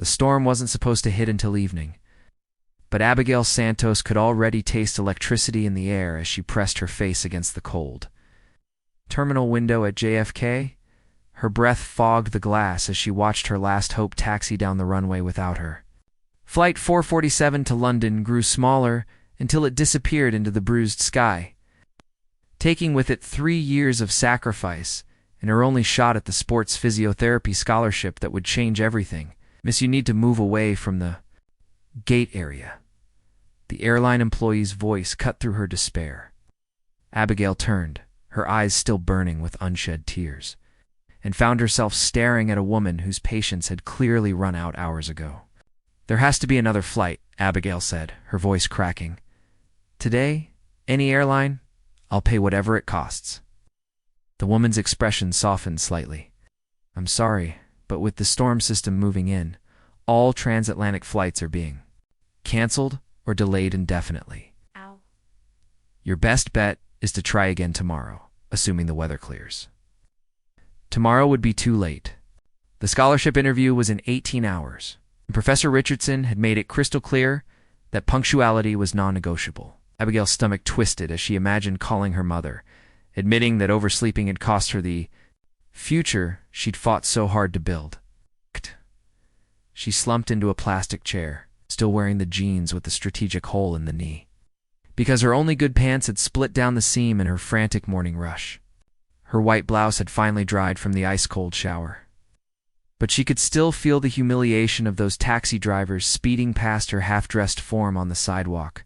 storm wasn't supposed to hit until evening, but Abigail Santos could already taste electricity in the air as she pressed her face against the cold terminal window at JFK. Her breath fogged the glass as she watched her last hope taxi down the runway without her. Flight 447 to London grew smaller until it disappeared into the bruised sky, taking with it 3 years of sacrifice and her only shot at the sports physiotherapy scholarship that would change everything. Miss, you need to move away from the gate area. The airline employee's voice cut through her despair. Abigail turned, her eyes still burning with unshed tears, and found herself staring at a woman whose patience had clearly run out hours ago. "There has to be another flight," Abigail said, her voice cracking. "Today, any airline, I'll pay whatever it costs." The woman's expression softened slightly. "I'm sorry, but with the storm system moving in, all transatlantic flights are being canceled or delayed indefinitely. Ow. Your best bet is to try again tomorrow, assuming the weather clears." Tomorrow would be too late. The scholarship interview was in 18 hours, and Professor Richardson had made it crystal clear that punctuality was non-negotiable. Abigail's stomach twisted as she imagined calling her mother, admitting that oversleeping had cost her the future she'd fought so hard to build. She slumped into a plastic chair, still wearing the jeans with the strategic hole in the knee, because her only good pants had split down the seam in her frantic morning rush. Her white blouse had finally dried from the ice-cold shower, but she could still feel the humiliation of those taxi drivers speeding past her half-dressed form on the sidewalk.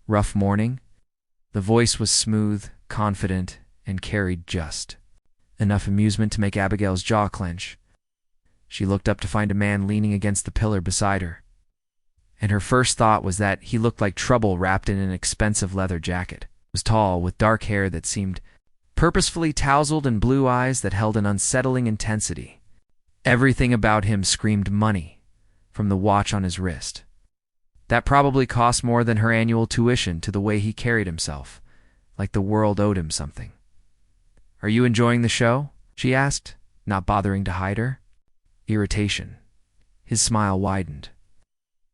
"Rough morning?" The voice was smooth, confident, and carried just enough amusement to make Abigail's jaw clench. She looked up to find a man leaning against the pillar beside her, and her first thought was that he looked like trouble wrapped in an expensive leather jacket. He was tall, with dark hair that seemed purposefully tousled and blue eyes that held an unsettling intensity. Everything about him screamed money, from the watch on his wrist. That probably cost more than her annual tuition, to the way he carried himself, like the world owed him something. "Are you enjoying the show?" she asked, not bothering to hide her irritation. His smile widened.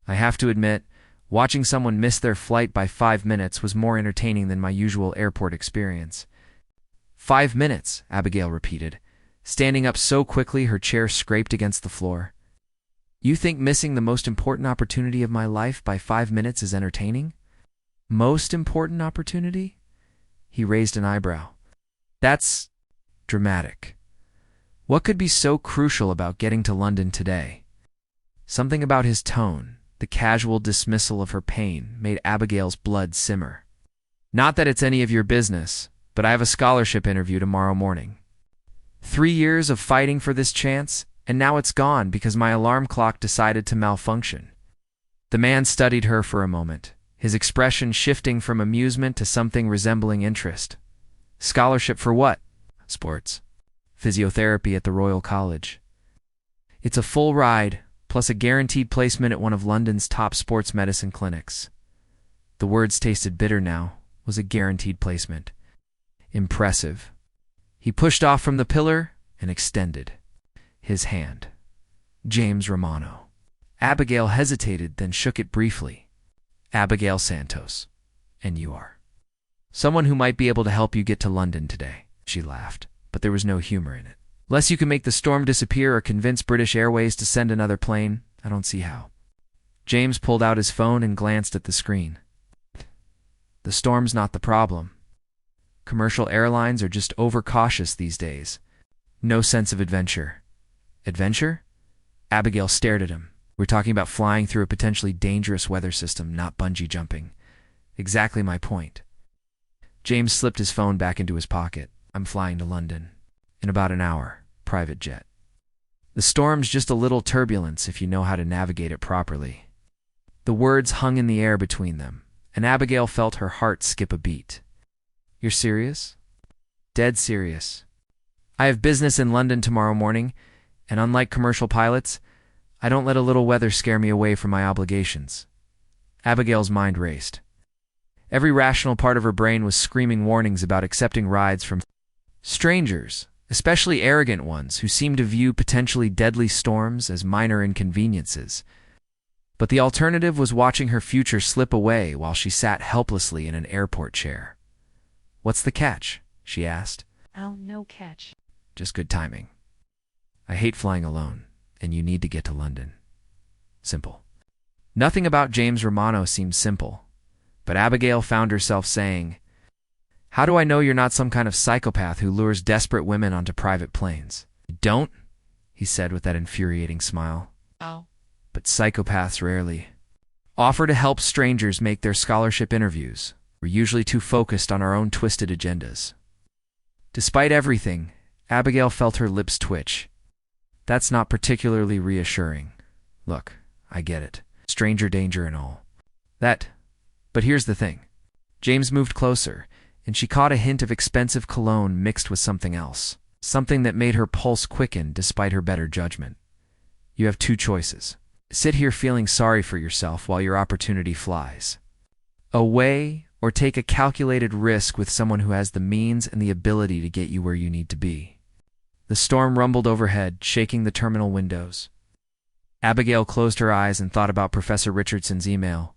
"I have to admit, watching someone miss their flight by 5 minutes was more entertaining than my usual airport experience." 5 minutes, Abigail repeated, standing up so quickly her chair scraped against the floor. "You think missing the most important opportunity of my life by 5 minutes is entertaining?" "Most important opportunity?" He raised an eyebrow. "That's dramatic. What could be so crucial about getting to London today?" Something about his tone, the casual dismissal of her pain, made Abigail's blood simmer. "Not that it's any of your business, but I have a scholarship interview tomorrow morning. 3 years of fighting for this chance, and now it's gone because my alarm clock decided to malfunction." The man studied her for a moment, his expression shifting from amusement to something resembling interest. "Scholarship for what?" "Sports. Physiotherapy at the Royal College. It's a full ride, plus a guaranteed placement at one of London's top sports medicine clinics." The words tasted bitter now. Was a guaranteed placement. Impressive. He pushed off from the pillar and extended his hand. "James Romano." Abigail hesitated, then shook it briefly. "Abigail Santos. And you are someone who might be able to help you get to London today." She laughed, but there was no humor in it. "Unless you can make the storm disappear or convince British Airways to send another plane, I don't see how." James pulled out his phone and glanced at the screen. "The storm's not the problem. Commercial airlines are just overcautious these days. No sense of adventure." "Adventure?" Abigail stared at him. "We're talking about flying through a potentially dangerous weather system, not bungee jumping." "Exactly my point." James slipped his phone back into his pocket. "I'm flying to London. In about an hour. Private jet. The storm's just a little turbulence if you know how to navigate it properly." The words hung in the air between them, and Abigail felt her heart skip a beat. "You're serious?" "Dead serious. I have business in London tomorrow morning, and unlike commercial pilots, I don't let a little weather scare me away from my obligations." Abigail's mind raced. Every rational part of her brain was screaming warnings about accepting rides from strangers especially arrogant ones who seemed to view potentially deadly storms as minor inconveniences. But the alternative was watching her future slip away while she sat helplessly in an airport chair. "What's the catch?" she asked. "Oh, no catch. "Just good timing. I hate flying alone, and you need to get to London." Simple. Nothing about James Romano seemed simple, but Abigail found herself saying, "How do I know you're not some kind of psychopath who lures desperate women onto private planes?" "You don't?" he said with that infuriating smile. Oh. "But psychopaths rarely offer to help strangers make their scholarship interviews. We're usually too focused on our own twisted agendas." Despite everything, Abigail felt her lips twitch. "That's not particularly reassuring. Look, I get it. Stranger danger and all. But here's the thing." James moved closer, and she caught a hint of expensive cologne mixed with something else, something that made her pulse quicken despite her better judgment. "You have two choices. Sit here feeling sorry for yourself while your opportunity flies away, or take a calculated risk with someone who has the means and the ability to get you where you need to be." The storm rumbled overhead, shaking the terminal windows. Abigail closed her eyes and thought about Professor Richardson's email.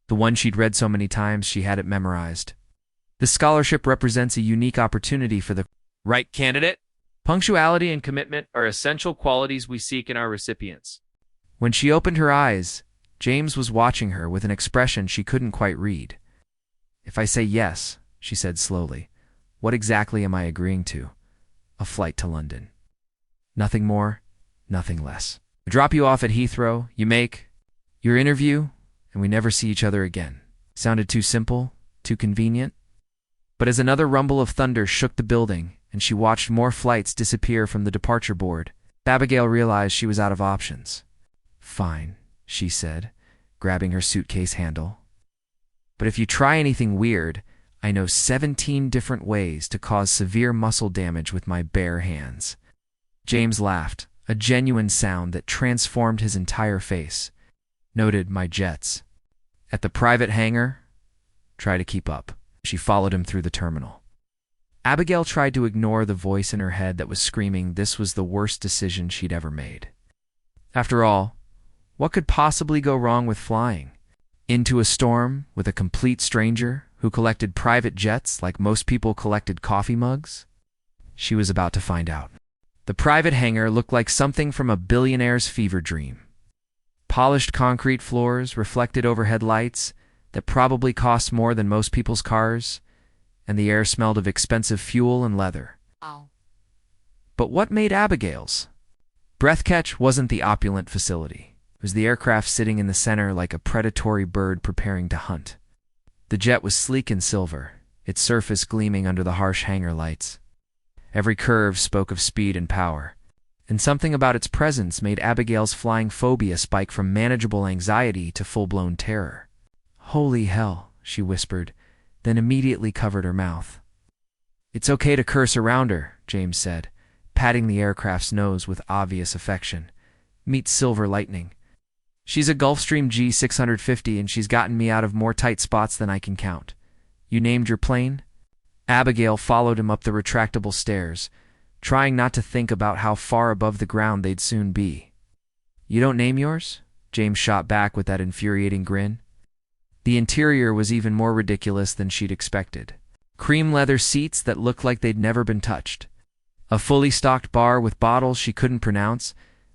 The one she'd read so many times she had it memorized. "This scholarship represents a unique opportunity for the right candidate. Punctuality and commitment are essential qualities we seek in our recipients." When she opened her eyes, James was watching her with an expression she couldn't quite read. "If I say yes," she said slowly, "what exactly am I agreeing to?" "A flight to London. Nothing more, nothing less. I drop you off at Heathrow, you make your interview, and we never see each other again." Sounded too simple, too convenient? But as another rumble of thunder shook the building and she watched more flights disappear from the departure board, Abigail realized she was out of options. "Fine," she said, grabbing her suitcase handle. "But if you try anything weird, I know 17 different ways to cause severe muscle damage with my bare hands." James laughed, a genuine sound that transformed his entire face. Noted my jets. "At the private hangar? Try to keep up." She followed him through the terminal. Abigail tried to ignore the voice in her head that was screaming this was the worst decision she'd ever made. After all, what could possibly go wrong with flying? Into a storm with a complete stranger who collected private jets like most people collected coffee mugs? She was about to find out. The private hangar looked like something from a billionaire's fever dream. Polished concrete floors, reflected overhead lights that probably cost more than most people's cars, and the air smelled of expensive fuel and leather. Oh. But what made Abigail's breath catch wasn't the opulent facility. It was the aircraft sitting in the center like a predatory bird preparing to hunt. The jet was sleek and silver, its surface gleaming under the harsh hangar lights. Every curve spoke of speed and power, and something about its presence made Abigail's flying phobia spike from manageable anxiety to full-blown terror. "Holy hell," she whispered, then immediately covered her mouth. "It's okay to curse around her," James said, patting the aircraft's nose with obvious affection. "Meet Silver Lightning. She's a Gulfstream G650 and she's gotten me out of more tight spots than I can count. You named your plane?" Abigail followed him up the retractable stairs, trying not to think about how far above the ground they'd soon be. "You don't name yours?" James shot back with that infuriating grin. The interior was even more ridiculous than she'd expected. Cream leather seats that looked like they'd never been touched. A fully stocked bar with bottles she couldn't pronounce,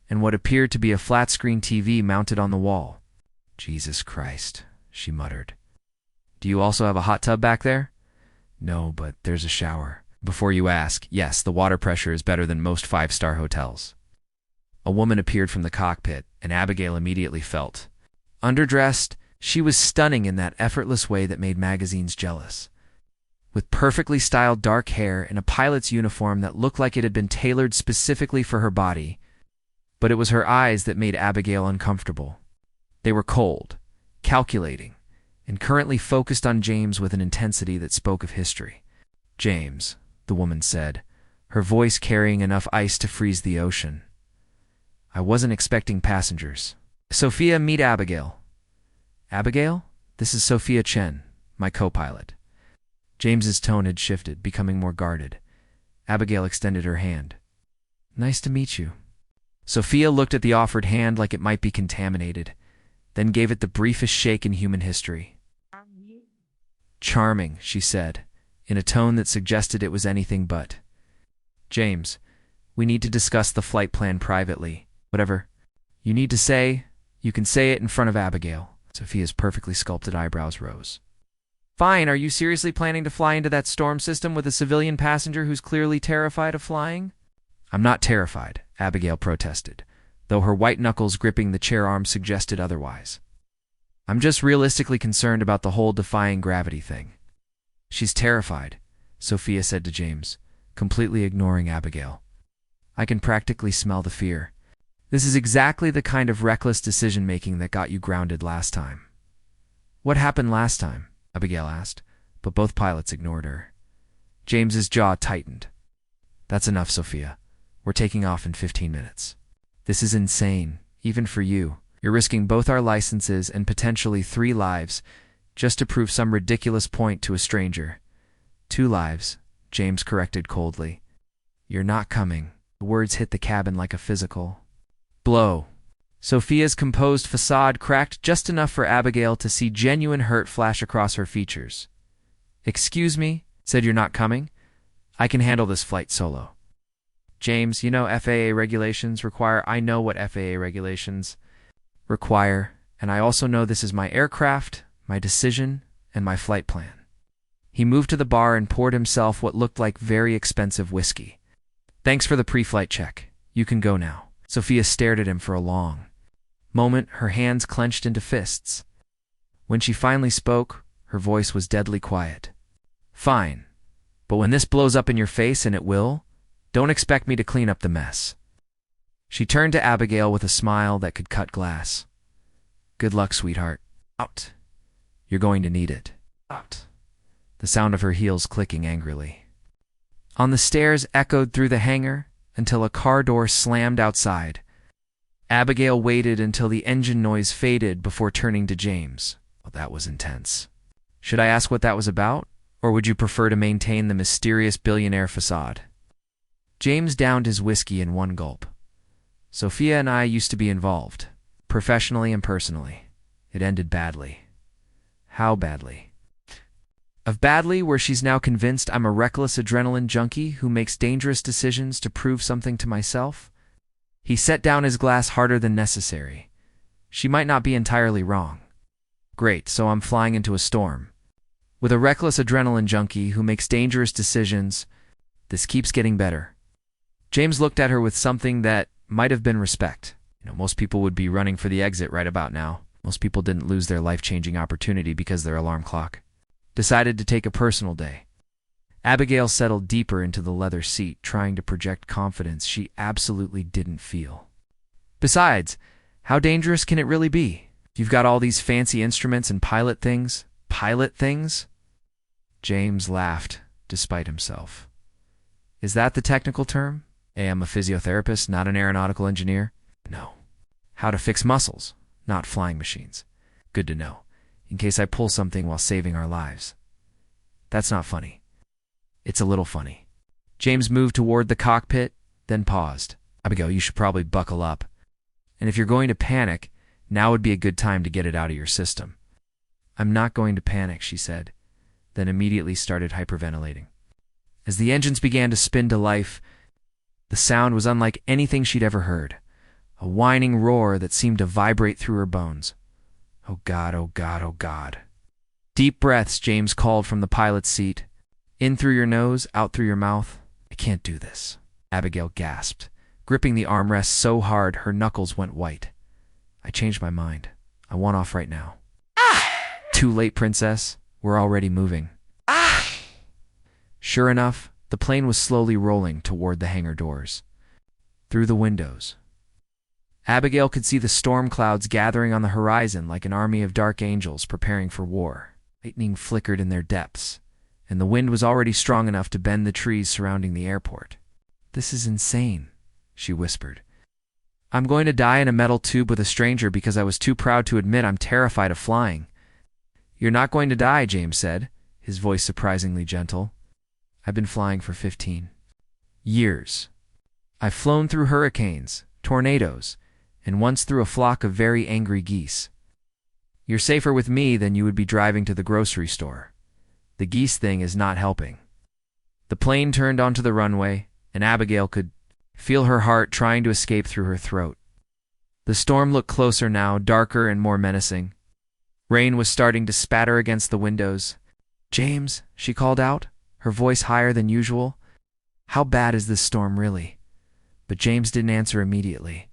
and what appeared to be a flat-screen TV mounted on the wall. "Jesus Christ," she muttered. "Do you also have a hot tub back there?" "No, but there's a shower. Before you ask, yes, the water pressure is better than most five-star hotels." A woman appeared from the cockpit, and Abigail immediately felt underdressed. She was stunning in that effortless way that made magazines jealous. With perfectly styled dark hair and a pilot's uniform that looked like it had been tailored specifically for her body. But it was her eyes that made Abigail uncomfortable. They were cold, calculating, and currently focused on James with an intensity that spoke of history. "James," the woman said, her voice carrying enough ice to freeze the ocean. "I wasn't expecting passengers. Sophia, meet Abigail." "Abigail? This is Sophia Chen, my co-pilot." James's tone had shifted, becoming more guarded. Abigail extended her hand. Nice to meet you. Sophia looked at the offered hand like it might be contaminated, then gave it the briefest shake in human history. Charming, she said, in a tone that suggested it was anything but. James, we need to discuss the flight plan privately. Whatever you need to say, you can say it in front of Abigail. Sophia's perfectly sculpted eyebrows rose. Fine, are you seriously planning to fly into that storm system with a civilian passenger who's clearly terrified of flying? I'm not terrified, Abigail protested, though her white knuckles gripping the chair arm suggested otherwise. I'm just realistically concerned about the whole defying gravity thing. She's terrified, Sophia said to James, completely ignoring Abigail. I can practically smell the fear. This is exactly the kind of reckless decision-making that got you grounded last time. What happened last time? Abigail asked, but both pilots ignored her. James's jaw tightened. That's enough, Sophia. We're taking off in 15 minutes. This is insane, even for you. You're risking both our licenses and potentially 3 lives just to prove some ridiculous point to a stranger. 2 lives, James corrected coldly. You're not coming. The words hit the cabin like a physical blow. Sophia's composed facade cracked just enough for Abigail to see genuine hurt flash across her features. Excuse me? Said you're not coming? I can handle this flight solo. James, you know FAA regulations require. I know what FAA regulations require, and I also know this is my aircraft, my decision, and my flight plan. He moved to the bar and poured himself what looked like very expensive whiskey. Thanks for the pre-flight check. You can go now. Sophia stared at him for a long moment, her hands clenched into fists. When she finally spoke, her voice was deadly quiet. Fine, but when this blows up in your face, and it will, don't expect me to clean up the mess. She turned to Abigail with a smile that could cut glass. Good luck, sweetheart. Out. You're going to need it. Out. The sound of her heels clicking angrily on the stairs echoed through the hangar until a car door slammed outside. Abigail waited until the engine noise faded before turning to James. Well, that was intense. Should I ask what that was about, or would you prefer to maintain the mysterious billionaire facade? James downed his whiskey in one gulp. Sophia and I used to be involved, professionally and personally. It ended badly. How badly? Of badly, where she's now convinced I'm a reckless adrenaline junkie who makes dangerous decisions to prove something to myself? He set down his glass harder than necessary. She might not be entirely wrong. Great, so I'm flying into a storm. With a reckless adrenaline junkie who makes dangerous decisions, this keeps getting better. James looked at her with something that might have been respect. Most people would be running for the exit right about now. Most people didn't lose their life-changing opportunity because their alarm clock decided to take a personal day. Abigail settled deeper into the leather seat, trying to project confidence she absolutely didn't feel. Besides, how dangerous can it really be? You've got all these fancy instruments and pilot things. Pilot things? James laughed, despite himself. Is that the technical term? Hey, I'm a physiotherapist, not an aeronautical engineer. No. How to fix muscles, not flying machines. Good to know, in case I pull something while saving our lives. That's not funny. It's a little funny. James moved toward the cockpit, then paused. Abigail, you should probably buckle up. And if you're going to panic, now would be a good time to get it out of your system. I'm not going to panic, she said, then immediately started hyperventilating. As the engines began to spin to life, the sound was unlike anything she'd ever heard. A whining roar that seemed to vibrate through her bones. Oh God, oh God, oh God. Deep breaths, James called from the pilot's seat. In through your nose, out through your mouth. I can't do this, Abigail gasped, gripping the armrest so hard her knuckles went white. I changed my mind. I want off right now. Too late, princess. We're already moving. Sure enough, the plane was slowly rolling toward the hangar doors. Through the windows, Abigail could see the storm clouds gathering on the horizon like an army of dark angels preparing for war. Lightning flickered in their depths, and the wind was already strong enough to bend the trees surrounding the airport. This is insane, she whispered. I'm going to die in a metal tube with a stranger because I was too proud to admit I'm terrified of flying. You're not going to die, James said, his voice surprisingly gentle. I've been flying for 15 Years. I've flown through hurricanes, tornadoes, and once through a flock of very angry geese. You're safer with me than you would be driving to the grocery store. The geese thing is not helping." The plane turned onto the runway, and Abigail could feel her heart trying to escape through her throat. The storm looked closer now, darker and more menacing. Rain was starting to spatter against the windows. "James," she called out, her voice higher than usual. "How bad is this storm really?" But James didn't answer immediately.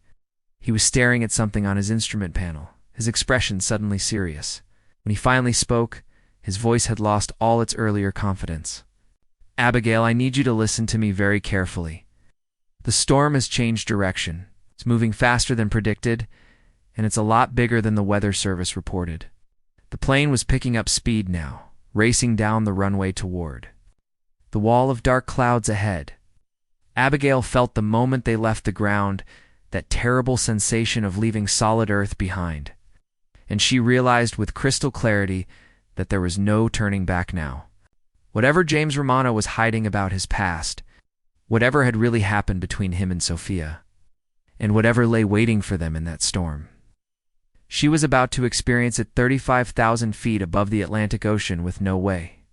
He was staring at something on his instrument panel, his expression suddenly serious. When he finally spoke, his voice had lost all its earlier confidence. "Abigail, I need you to listen to me very carefully. The storm has changed direction. It's moving faster than predicted, and it's a lot bigger than the weather service reported." The plane was picking up speed now, racing down the runway toward the wall of dark clouds ahead. Abigail felt the moment they left the ground that terrible sensation of leaving solid earth behind, and she realized with crystal clarity that there was no turning back now. Whatever James Romano was hiding about his past, whatever had really happened between him and Sophia, and whatever lay waiting for them in that storm, she was about to experience it 35,000 feet above the Atlantic Ocean with no way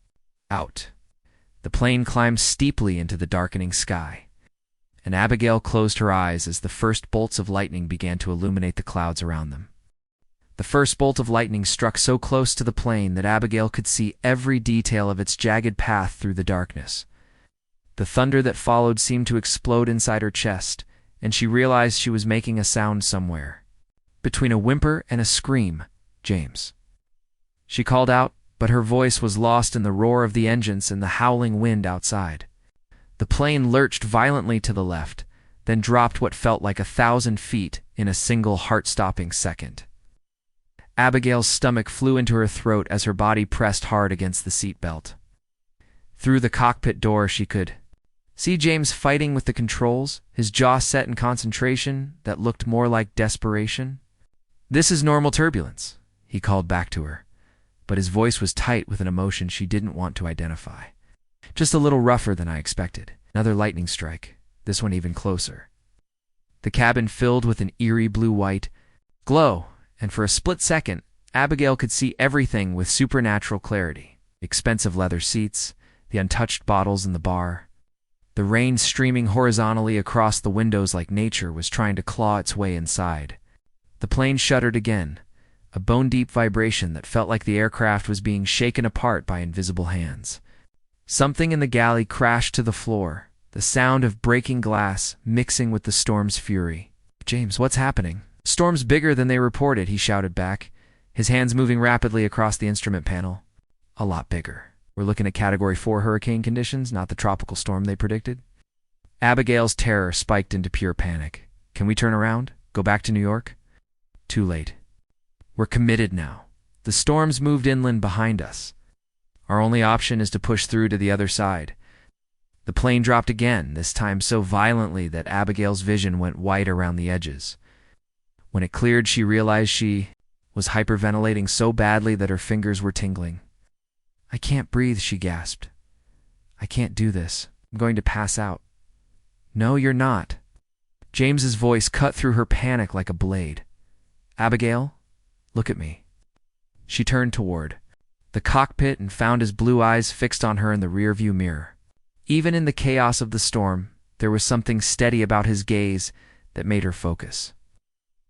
out. The plane climbed steeply into the darkening sky, and Abigail closed her eyes as the first bolts of lightning began to illuminate the clouds around them. The first bolt of lightning struck so close to the plane that Abigail could see every detail of its jagged path through the darkness. The thunder that followed seemed to explode inside her chest, and she realized she was making a sound somewhere. Between a whimper and a scream, "James." She called out, but her voice was lost in the roar of the engines and the howling wind outside. The plane lurched violently to the left, then dropped what felt like 1,000 feet in a single heart-stopping second. Abigail's stomach flew into her throat as her body pressed hard against the seat belt. Through the cockpit door she could see James fighting with the controls, his jaw set in concentration that looked more like desperation. "This is normal turbulence," he called back to her, but his voice was tight with an emotion she didn't want to identify. "Just a little rougher than I expected. Another lightning strike, this one even closer." The cabin filled with an eerie blue-white glow, and for a split second, Abigail could see everything with supernatural clarity. Expensive leather seats, the untouched bottles in the bar, the rain streaming horizontally across the windows like nature was trying to claw its way inside. The plane shuddered again, a bone-deep vibration that felt like the aircraft was being shaken apart by invisible hands. Something in the galley crashed to the floor, the sound of breaking glass mixing with the storm's fury. "James, what's happening?" "Storm's bigger than they reported," he shouted back, his hands moving rapidly across the instrument panel. "A lot bigger. We're looking at Category 4 hurricane conditions, not the tropical storm they predicted." Abigail's terror spiked into pure panic. "Can we turn around? Go back to New York?" "Too late. We're committed now. The storm's moved inland behind us. Our only option is to push through to the other side." The plane dropped again, this time so violently that Abigail's vision went white around the edges. When it cleared, she realized she was hyperventilating so badly that her fingers were tingling. "I can't breathe," she gasped. "I can't do this. I'm going to pass out." "No, you're not." James's voice cut through her panic like a blade. "Abigail, look at me." She turned toward the cockpit and found his blue eyes fixed on her in the rearview mirror. Even in the chaos of the storm, there was something steady about his gaze that made her focus.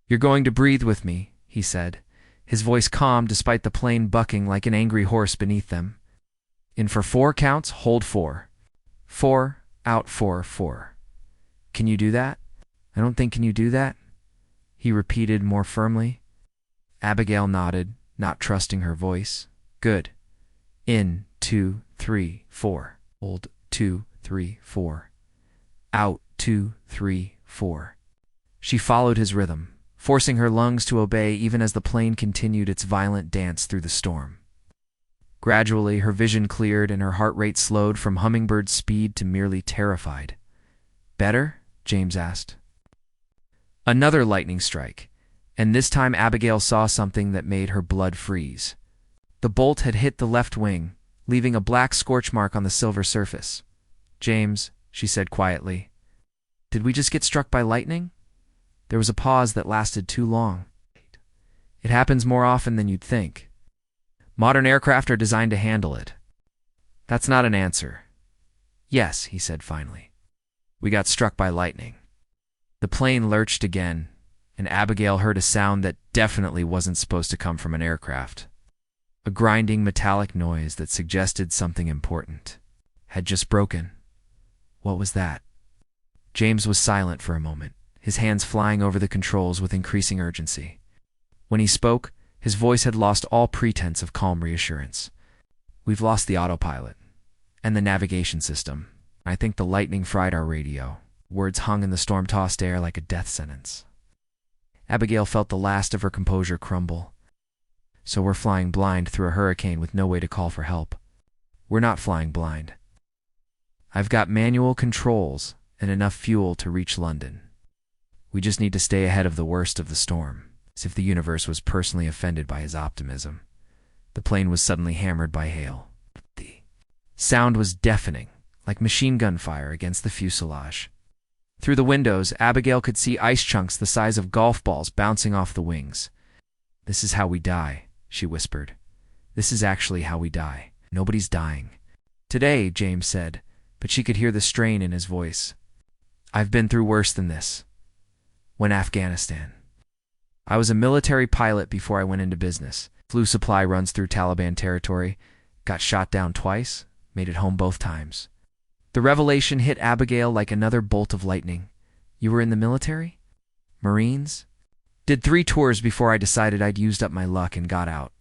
"You're going to breathe with me," he said, his voice calm despite the plane bucking like an angry horse beneath them. "In for 4 counts, hold 4. 4, out 4, 4. Can you do that? I don't think can you do that?" he repeated more firmly. Abigail nodded, not trusting her voice. "Good. In, 2, 3, 4. Hold 2, 3, 4. Out 2, 3, 4. She followed his rhythm, forcing her lungs to obey even as the plane continued its violent dance through the storm. Gradually, her vision cleared and her heart rate slowed from hummingbird speed to merely terrified. "Better?" James asked. Another lightning strike, and this time Abigail saw something that made her blood freeze. The bolt had hit the left wing, leaving a black scorch mark on the silver surface. "James," she said quietly. Did we just get struck by lightning? There was a pause that lasted too long. It happens more often than you'd think. Modern aircraft are designed to handle it. That's not an answer. Yes, he said finally. We got struck by lightning. The plane lurched again, and Abigail heard a sound that definitely wasn't supposed to come from an aircraft. A grinding metallic noise that suggested something important had just broken. What was that? James was silent for a moment, his hands flying over the controls with increasing urgency. When he spoke, his voice had lost all pretense of calm reassurance. We've lost the autopilot and the navigation system. I think the lightning fried our radio. Words hung in the storm-tossed air like a death sentence. Abigail felt the last of her composure crumble. So we're flying blind through a hurricane with no way to call for help. We're not flying blind. I've got manual controls and enough fuel to reach London. We just need to stay ahead of the worst of the storm, as if the universe was personally offended by his optimism. The plane was suddenly hammered by hail. The sound was deafening, like machine gun fire against the fuselage. Through the windows, Abigail could see ice chunks the size of golf balls bouncing off the wings. This is how we die, she whispered. This is actually how we die. Nobody's dying. Today, James said, but she could hear the strain in his voice. I've been through worse than this. When Afghanistan. I was a military pilot before I went into business. Flew supply runs through Taliban territory, got shot down twice, made it home both times. The revelation hit Abigail like another bolt of lightning. You were in the military? Marines? Did 3 tours before I decided I'd used up my luck and got out.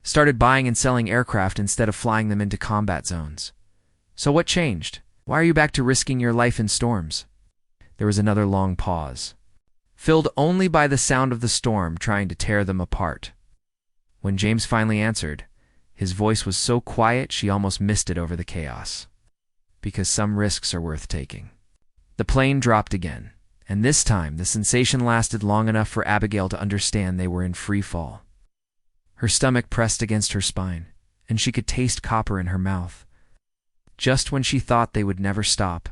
Started buying and selling aircraft instead of flying them into combat zones. So what changed? Why are you back to risking your life in storms? There was another long pause, filled only by the sound of the storm trying to tear them apart. When James finally answered, his voice was so quiet she almost missed it over the chaos. Because some risks are worth taking. The plane dropped again, and this time the sensation lasted long enough for Abigail to understand they were in free fall. Her stomach pressed against her spine, and she could taste copper in her mouth. Just when she thought they would never stop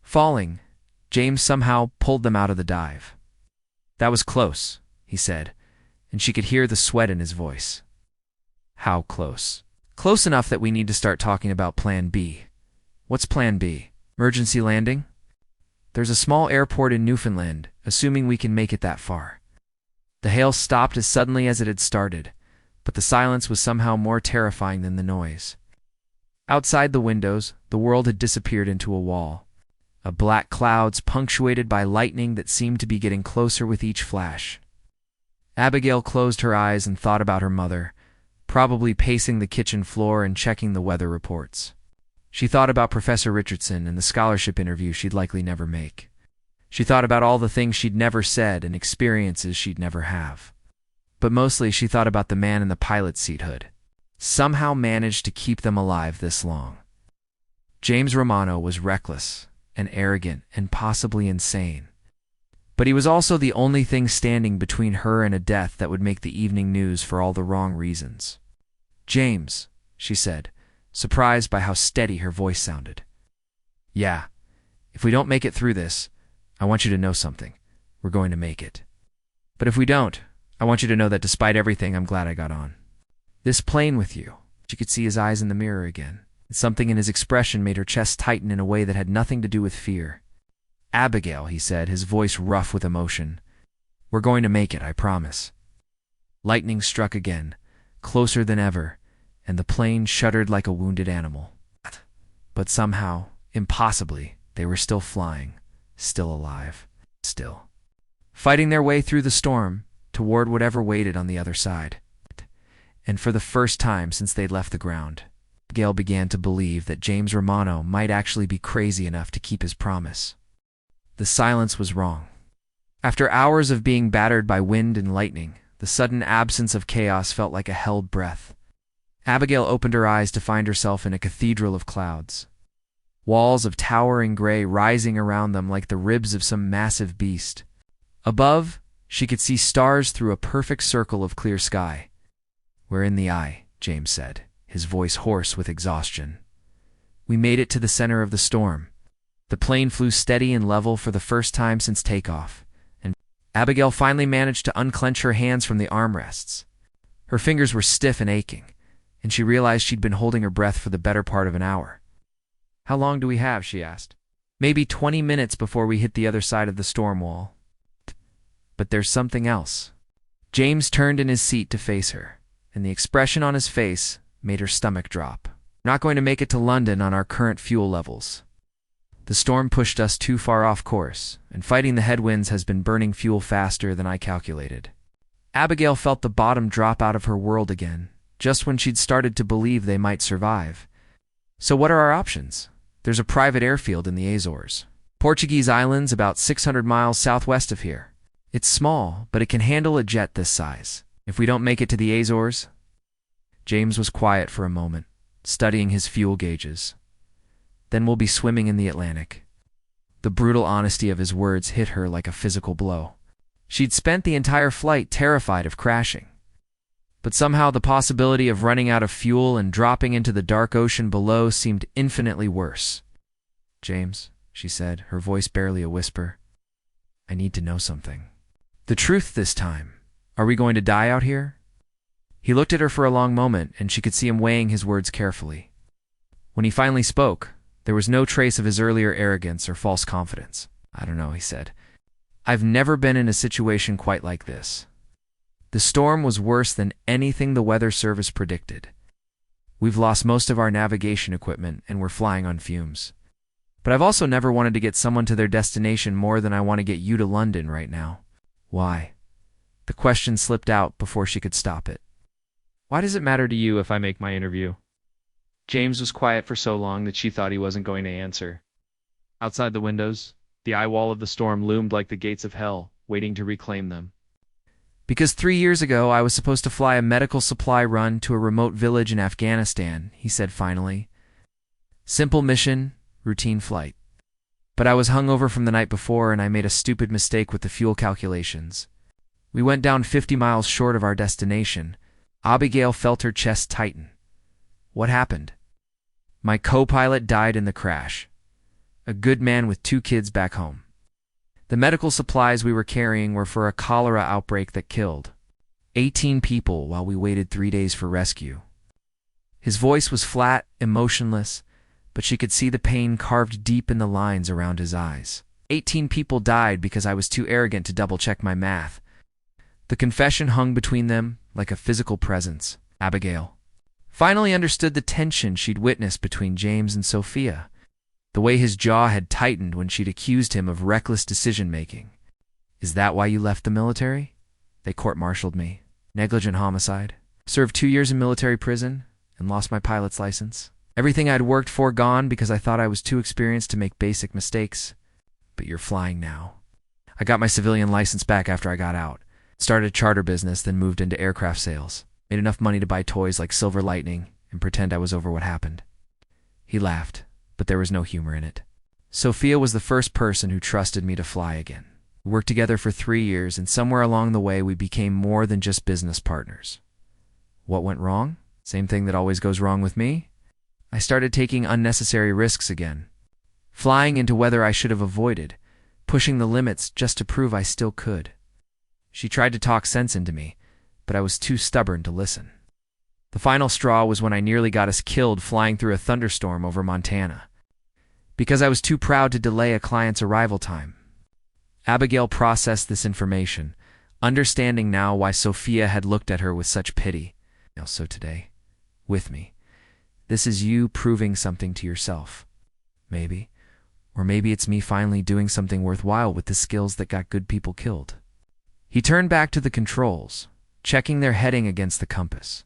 falling, James somehow pulled them out of the dive. That was close, he said, and she could hear the sweat in his voice. How close? Close enough that we need to start talking about Plan B. What's Plan B? Emergency landing? There's a small airport in Newfoundland, assuming we can make it that far. The hail stopped as suddenly as it had started, but the silence was somehow more terrifying than the noise. Outside the windows, the world had disappeared into a wall, of black clouds punctuated by lightning that seemed to be getting closer with each flash. Abigail closed her eyes and thought about her mother, probably pacing the kitchen floor and checking the weather reports. She thought about Professor Richardson and the scholarship interview she'd likely never make. She thought about all the things she'd never said and experiences she'd never have. But mostly she thought about the man in the pilot's seat hood. Somehow managed to keep them alive this long. James Romano was reckless and arrogant and possibly insane. But he was also the only thing standing between her and a death that would make the evening news for all the wrong reasons. James, she said, surprised by how steady her voice sounded. Yeah, if we don't make it through this, I want you to know something. We're going to make it. But if we don't, I want you to know that despite everything, I'm glad I got on. This plane with you. She could see his eyes in the mirror again, and something in his expression made her chest tighten in a way that had nothing to do with fear. Abigail, he said, his voice rough with emotion. We're going to make it, I promise. Lightning struck again, closer than ever, and the plane shuddered like a wounded animal. But somehow, impossibly, they were still flying, still alive, still. Fighting their way through the storm, toward whatever waited on the other side. And for the first time since they'd left the ground, Abigail began to believe that James Romano might actually be crazy enough to keep his promise. The silence was wrong. After hours of being battered by wind and lightning, the sudden absence of chaos felt like a held breath. Abigail opened her eyes to find herself in a cathedral of clouds. Walls of towering gray rising around them like the ribs of some massive beast. Above, she could see stars through a perfect circle of clear sky. We're in the eye, James said, his voice hoarse with exhaustion. We made it to the center of the storm. The plane flew steady and level for the first time since takeoff, and Abigail finally managed to unclench her hands from the armrests. Her fingers were stiff and aching, and she realized she'd been holding her breath for the better part of an hour. "How long do we have?" she asked. "Maybe 20 minutes before we hit the other side of the storm wall." But there's something else. James turned in his seat to face her, and the expression on his face made her stomach drop. "We're not going to make it to London on our current fuel levels. The storm pushed us too far off course, and fighting the headwinds has been burning fuel faster than I calculated." Abigail felt the bottom drop out of her world again, just when she'd started to believe they might survive. "So what are our options?" "There's a private airfield in the Azores. Portuguese islands about 600 miles southwest of here. It's small, but it can handle a jet this size. If we don't make it to the Azores—" James was quiet for a moment, studying his fuel gauges. "Then we'll be swimming in the Atlantic." The brutal honesty of his words hit her like a physical blow. She'd spent the entire flight terrified of crashing. But somehow the possibility of running out of fuel and dropping into the dark ocean below seemed infinitely worse. "James," she said, her voice barely a whisper, "I need to know something. The truth this time. Are we going to die out here?" He looked at her for a long moment, and she could see him weighing his words carefully. When he finally spoke, there was no trace of his earlier arrogance or false confidence. "I don't know," he said. "I've never been in a situation quite like this. The storm was worse than anything the weather service predicted. We've lost most of our navigation equipment, and we're flying on fumes. But I've also never wanted to get someone to their destination more than I want to get you to London right now." "Why?" The question slipped out before she could stop it. "Why does it matter to you if I make my interview?" James was quiet for so long that she thought he wasn't going to answer. Outside the windows, the eye wall of the storm loomed like the gates of hell, waiting to reclaim them. "Because 3 years ago I was supposed to fly a medical supply run to a remote village in Afghanistan," he said finally. "Simple mission, routine flight. But I was hungover from the night before, and I made a stupid mistake with the fuel calculations. We went down 50 miles short of our destination." Abigail felt her chest tighten. "What happened?" "My co-pilot died in the crash. A good man with 2 kids back home. The medical supplies we were carrying were for a cholera outbreak that killed 18 people while we waited 3 days for rescue." His voice was flat, emotionless, but she could see the pain carved deep in the lines around his eyes. 18 people died because I was too arrogant to double-check my math." The confession hung between them like a physical presence. Abigail finally understood the tension she'd witnessed between James and Sophia, the way his jaw had tightened when she'd accused him of reckless decision-making. "Is that why you left the military?" "They court-martialed me. Negligent homicide. Served 2 years in military prison and lost my pilot's license. Everything I'd worked for gone because I thought I was too experienced to make basic mistakes. But you're flying now." "I got my civilian license back after I got out. Started a charter business, then moved into aircraft sales. Made enough money to buy toys like Silver Lightning and pretend I was over what happened." He laughed, but there was no humor in it. "Sophia was the first person who trusted me to fly again. We worked together for 3 years, and somewhere along the way we became more than just business partners." "What went wrong?" "Same thing that always goes wrong with me. I started taking unnecessary risks again. Flying into weather I should have avoided, pushing the limits just to prove I still could. She tried to talk sense into me, but I was too stubborn to listen. The final straw was when I nearly got us killed flying through a thunderstorm over Montana, because I was too proud to delay a client's arrival time." Abigail processed this information, understanding now why Sophia had looked at her with such pity. "So today, with me, this is you proving something to yourself. Maybe. Or maybe it's me finally doing something worthwhile with the skills that got good people killed." He turned back to the controls, checking their heading against the compass.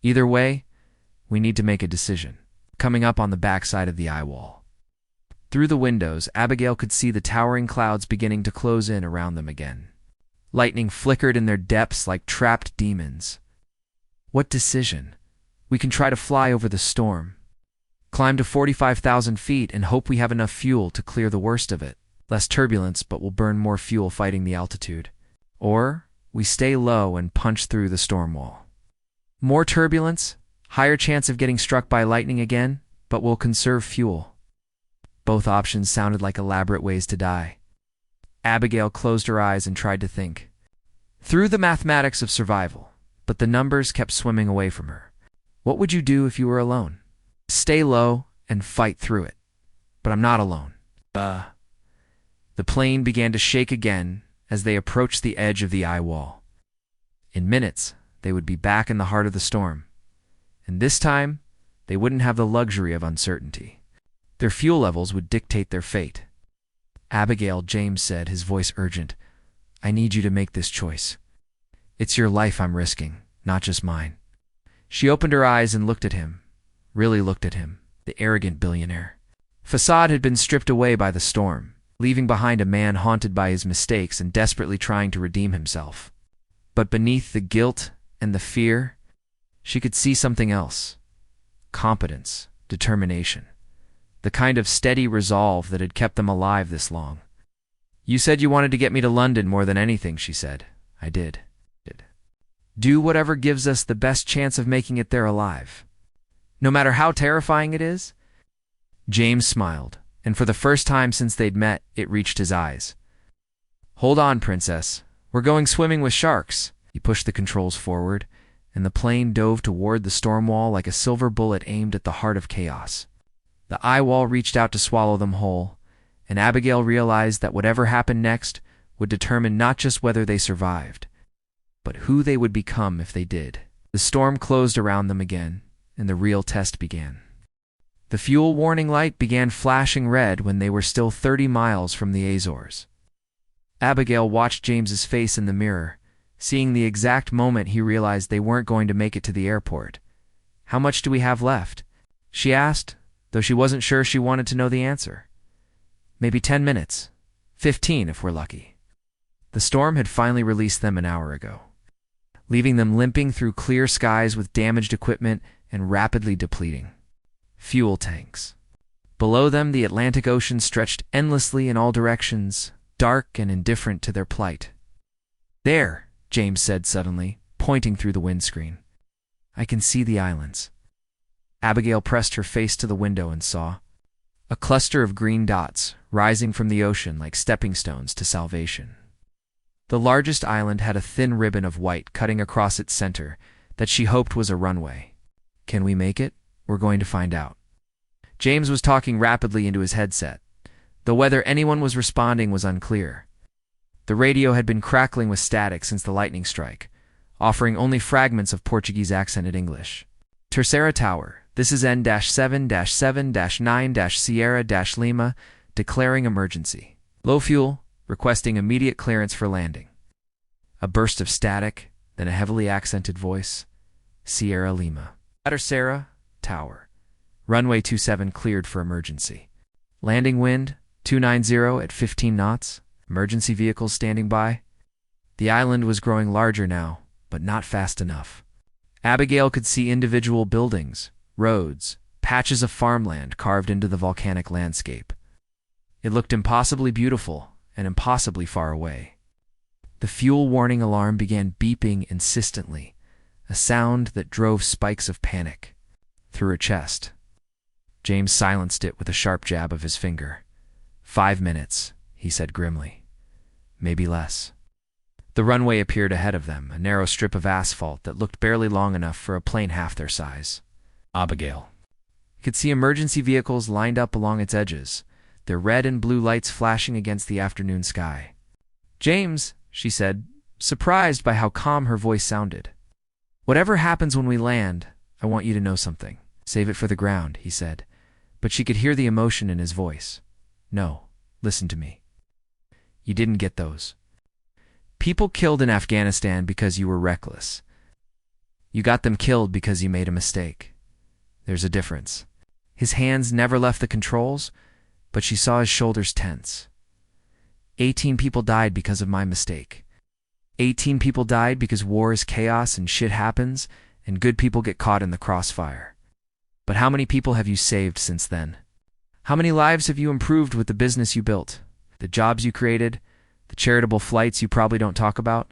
"Either way, we need to make a decision." Coming up on the backside of the eye wall. Through the windows, Abigail could see the towering clouds beginning to close in around them again. Lightning flickered in their depths like trapped demons. "What decision? We can try to fly over the storm. Climb to 45,000 feet and hope we have enough fuel to clear the worst of it. Less turbulence, but we'll burn more fuel fighting the altitude. Or we stay low and punch through the storm wall. More turbulence, higher chance of getting struck by lightning again, but we'll conserve fuel." Both options sounded like elaborate ways to die. Abigail closed her eyes and tried to think through the mathematics of survival, but the numbers kept swimming away from her. What would you do if you were alone? Stay low and fight through it. But I'm not alone. The plane began to shake again as they approached the edge of the eye wall. In minutes, they would be back in the heart of the storm. And this time, they wouldn't have the luxury of uncertainty. Their fuel levels would dictate their fate. Abigail, James said, his voice urgent, I need you to make this choice. It's your life I'm risking, not just mine. She opened her eyes and looked at him, really looked at him, the arrogant billionaire. Facade had been stripped away by the storm, leaving behind a man haunted by his mistakes and desperately trying to redeem himself. But beneath the guilt and the fear, she could see something else. Competence, determination, the kind of steady resolve that had kept them alive this long. You said you wanted to get me to London more than anything, she said. I did. Do whatever gives us the best chance of making it there alive. No matter how terrifying it is? James smiled, and for the first time since they'd met, it reached his eyes. Hold on, princess. We're going swimming with sharks. He pushed the controls forward, and the plane dove toward the storm wall like a silver bullet aimed at the heart of chaos. The eye wall reached out to swallow them whole, and Abigail realized that whatever happened next would determine not just whether they survived, but who they would become if they did. The storm closed around them again, and the real test began. The fuel warning light began flashing red when they were still 30 miles from the Azores. Abigail watched James's face in the mirror, seeing the exact moment he realized they weren't going to make it to the airport. How much do we have left? She asked, though she wasn't sure she wanted to know the answer. Maybe 10 minutes. 15 if we're lucky. The storm had finally released them an hour ago, leaving them limping through clear skies with damaged equipment and rapidly depleting fuel tanks. Below them, the Atlantic Ocean stretched endlessly in all directions, dark and indifferent to their plight. There, James said suddenly, pointing through the windscreen. I can see the islands. Abigail pressed her face to the window and saw a cluster of green dots rising from the ocean like stepping stones to salvation. The largest island had a thin ribbon of white cutting across its center that she hoped was a runway. Can we make it? We're going to find out. James was talking rapidly into his headset, though whether anyone was responding was unclear. The radio had been crackling with static since the lightning strike, offering only fragments of Portuguese-accented English. Tercera Tower, this is N-7-7-9-Sierra-Lima, declaring emergency. Low fuel, requesting immediate clearance for landing. A burst of static, then a heavily accented voice. Sierra Lima. Tercera Tower. Runway 27 cleared for emergency. Landing wind, 290 at 15 knots. Emergency vehicles standing by. The island was growing larger now, but not fast enough. Abigail could see individual buildings, roads, patches of farmland carved into the volcanic landscape. It looked impossibly beautiful and impossibly far away. The fuel warning alarm began beeping insistently, a sound that drove spikes of panic through her chest. James silenced it with a sharp jab of his finger. 5 minutes, he said grimly. Maybe less. The runway appeared ahead of them, a narrow strip of asphalt that looked barely long enough for a plane half their size. Abigail could see emergency vehicles lined up along its edges, their red and blue lights flashing against the afternoon sky. James, she said, surprised by how calm her voice sounded. Whatever happens when we land, I want you to know something. Save it for the ground, he said, but she could hear the emotion in his voice. No, listen to me. You didn't get those. People killed in Afghanistan because you were reckless. You got them killed because you made a mistake. There's a difference. His hands never left the controls, but she saw his shoulders tense. 18 people died because of my mistake. 18 people died because war is chaos and shit happens, and good people get caught in the crossfire. But how many people have you saved since then? How many lives have you improved with the business you built, the jobs you created, the charitable flights you probably don't talk about?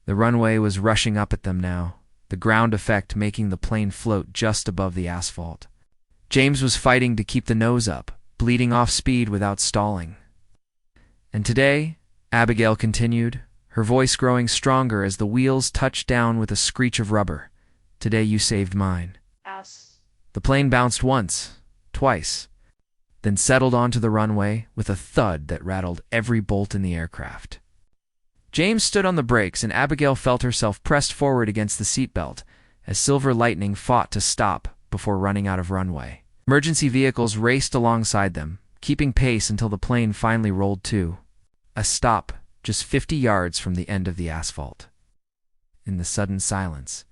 The runway was rushing up at them now, the ground effect making the plane float just above the asphalt. James was fighting to keep the nose up, bleeding off speed without stalling. And today, Abigail continued, her voice growing stronger as the wheels touched down with a screech of rubber. Today you saved mine. As The plane bounced once, twice, then settled onto the runway with a thud that rattled every bolt in the aircraft. James stood on the brakes and Abigail felt herself pressed forward against the seatbelt as Silver Lightning fought to stop before running out of runway. Emergency vehicles raced alongside them, keeping pace until the plane finally rolled to a stop just 50 yards from the end of the asphalt. In the sudden silence,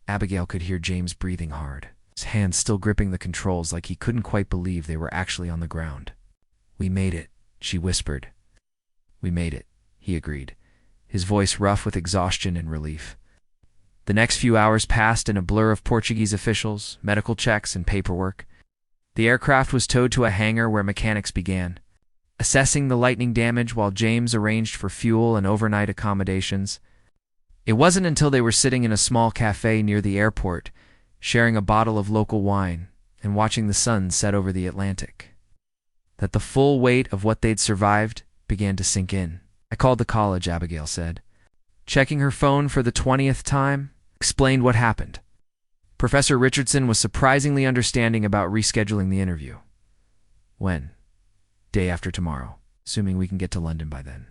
Abigail could hear James breathing hard, his hands still gripping the controls like he couldn't quite believe they were actually on the ground. "We made it," she whispered. "We made it," he agreed, his voice rough with exhaustion and relief. The next few hours passed in a blur of Portuguese officials, medical checks, and paperwork. The aircraft was towed to a hangar where mechanics began assessing the lightning damage while James arranged for fuel and overnight accommodations. It wasn't until they were sitting in a small cafe near the airport, sharing a bottle of local wine and watching the sun set over the Atlantic, that the full weight of what they'd survived began to sink in. "I called the college," Abigail said, checking her phone for the 20th time, explained what happened. Professor Richardson was surprisingly understanding about rescheduling the interview. "When?" "Day after tomorrow, assuming we can get to London by then."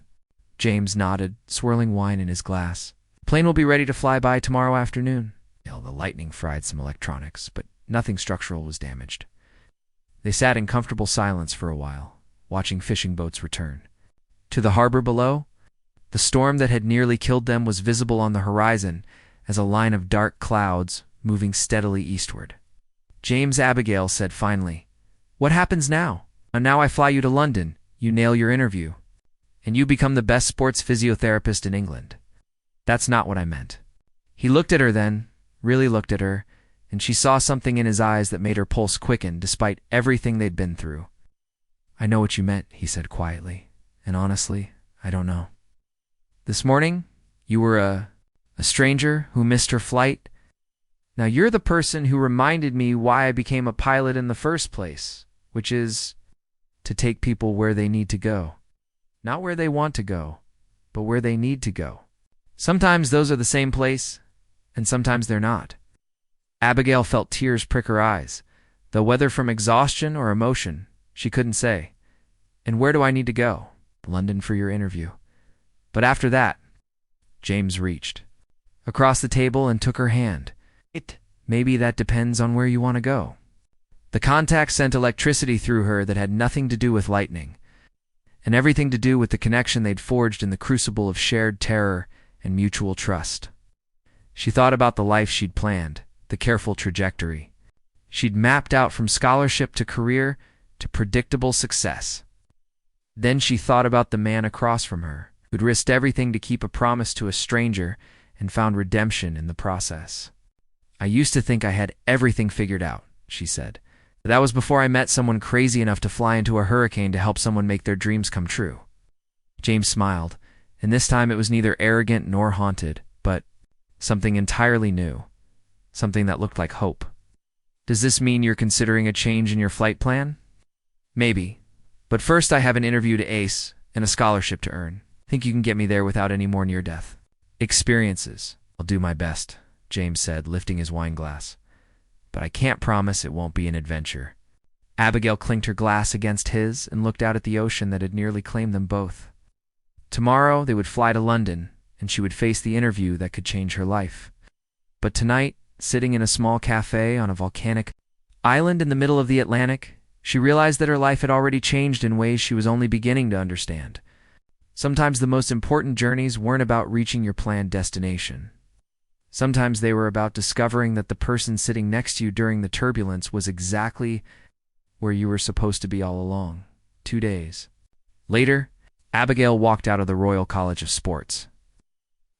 James nodded, swirling wine in his glass. "The plane will be ready to fly by tomorrow afternoon." The lightning fried some electronics, but nothing structural was damaged. They sat in comfortable silence for a while, watching fishing boats return. To the harbor below, the storm that had nearly killed them was visible on the horizon as a line of dark clouds moving steadily eastward. James Abigail said finally, "What happens now? Now I fly you to London, you nail your interview, and you become the best sports physiotherapist in England." "That's not what I meant." He looked at her then, really looked at her, and she saw something in his eyes that made her pulse quicken despite everything they'd been through. "I know what you meant," he said quietly, "and honestly, I don't know. This morning, you were a stranger who missed her flight. Now you're the person who reminded me why I became a pilot in the first place, which is to take people where they need to go. Not where they want to go, but where they need to go. Sometimes those are the same place, and sometimes they're not." Abigail felt tears prick her eyes, though whether from exhaustion or emotion, she couldn't say. "And where do I need to go?" "London for your interview." "But after that?" James reached across the table and took her hand. "Maybe that depends on where you want to go." The contact sent electricity through her that had nothing to do with lightning, and everything to do with the connection they'd forged in the crucible of shared terror and mutual trust. She thought about the life she'd planned, the careful trajectory she'd mapped out from scholarship to career to predictable success. Then she thought about the man across from her, who'd risked everything to keep a promise to a stranger and found redemption in the process. "I used to think I had everything figured out," she said. "But that was before I met someone crazy enough to fly into a hurricane to help someone make their dreams come true." James smiled, and this time it was neither arrogant nor haunted, but something entirely new, something that looked like hope. "Does this mean you're considering a change in your flight plan?" "Maybe. But first I have an interview to ace and a scholarship to earn. Think you can get me there without any more near-death experiences?" "I'll do my best," James said, lifting his wine glass. "But I can't promise it won't be an adventure." Abigail clinked her glass against his and looked out at the ocean that had nearly claimed them both. Tomorrow they would fly to London, and she would face the interview that could change her life. But tonight, sitting in a small cafe on a volcanic island in the middle of the Atlantic, she realized that her life had already changed in ways she was only beginning to understand. Sometimes the most important journeys weren't about reaching your planned destination. Sometimes they were about discovering that the person sitting next to you during the turbulence was exactly where you were supposed to be all along. 2 days later, Abigail walked out of the Royal College of Sports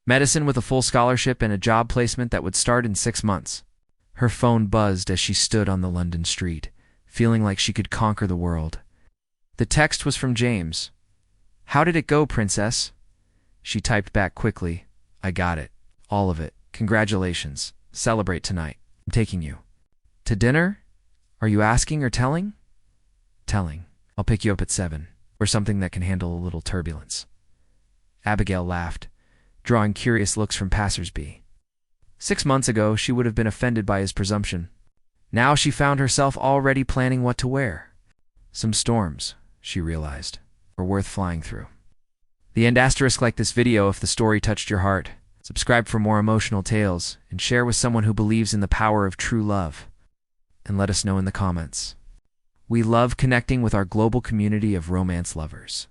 Medicine with a full scholarship and a job placement that would start in 6 months. Her phone buzzed as she stood on the London street, feeling like she could conquer the world. The text was from James. "How did it go, Princess?" She typed back quickly. "I got it. All of it. Congratulations. Celebrate tonight. I'm taking you." "To dinner? Are you asking or telling?" "Telling." I'll pick you up at 7, or something that can handle a little turbulence. Abigail laughed, drawing curious looks from passers-by. 6 months ago, she would have been offended by his presumption. Now she found herself already planning what to wear. Some storms, she realized, were worth flying through. The end asterisk. Like this video if the story touched your heart. Subscribe for more emotional tales, and share with someone who believes in the power of true love. And let us know in the comments. We love connecting with our global community of romance lovers.